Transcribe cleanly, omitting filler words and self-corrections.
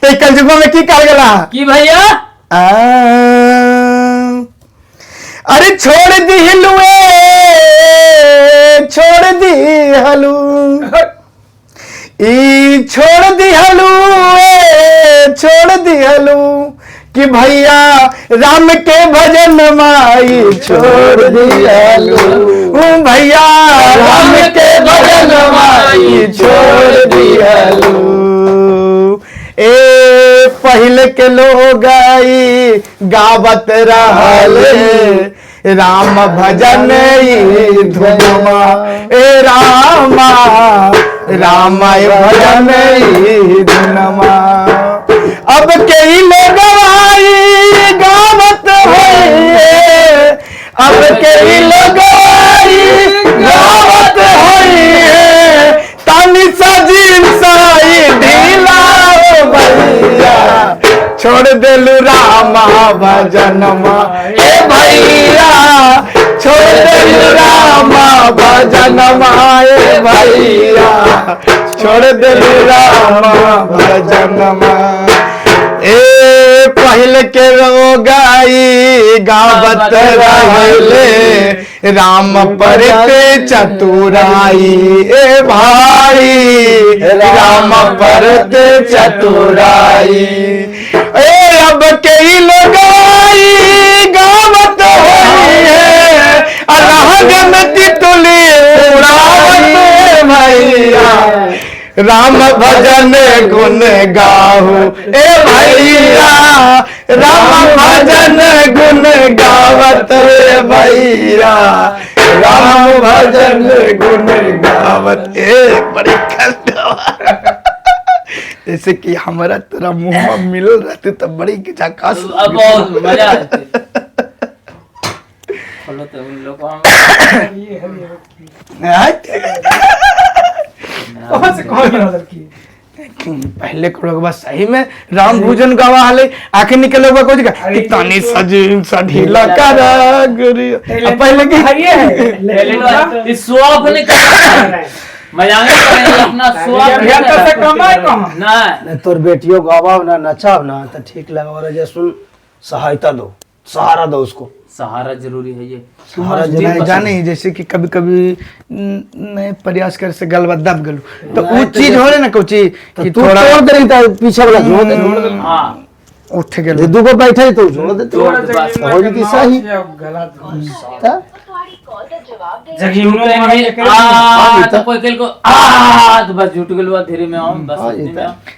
ते कंजुगो में की कर गला की भैया अरे छोड़ दी हलुए छोड़ दी हलू ई छोड़ दी हलू छोड़ दी हलू कि भैया राम के भजन माई छोड़ दी हलू भैया राम के भजन माई छोड़ दी हलू ए पहले के लोग आई गावत रहले राम भजन ई धुनमा ए रामा रामाय भजन ई धुनमा अब कई लोग आई गावत है अब कई लोग आई गावत है तानी सजीन साई ढीला भैया छोड़ देलू रामा भजनमा ए भैया छोड़ देलू रामा भजनमा ए भैया छोड़ देलू रामा भजनमा ए पहले के रोगाई गावत रहले राम परते चतुराई ए भाई राम परते चतुराई ए अब कई लोग आई गावत है अल्लाह गमती तुली उड़ावत भैया राम भजन गुण गाओ ए भैया राम भजन गुण गावत रे भैया राम भजन गुण गावत ए बड़ी कष्ट जैसे कि हमारा तेरा मुंह में मिल रहते तब बड़ी झकास बहुत मजा आती बोलो तो उन लोगों पहले को लोग बस सही में राम भोजन गवा हले आखिर निकले हुआ कुछ तानी सजीन सा ढीला कारागरी पहले की पहले इस स्वाब ने मजाने अपना स्वाब ना तोर बेटियों गावा ना नचाव ना तो ठीक लगा रहे सुन सहायता दो सहारा दो उसको सहारा जरूरी है ये सहारा जाने जैसे कि कभी कभी मैं प्रयास कर से गलबा दब गलू तो वो चीज हो रहे ना कुछ कि थोड़ा तोड़ दे था पीछे वाला जोड़ दे हां उठ गए दो को बैठे तो जोड़ दे हो जी सही जगी उन्होंने तो कोई कल को आ तो बस झूठ गलवा धीरे में आओ बस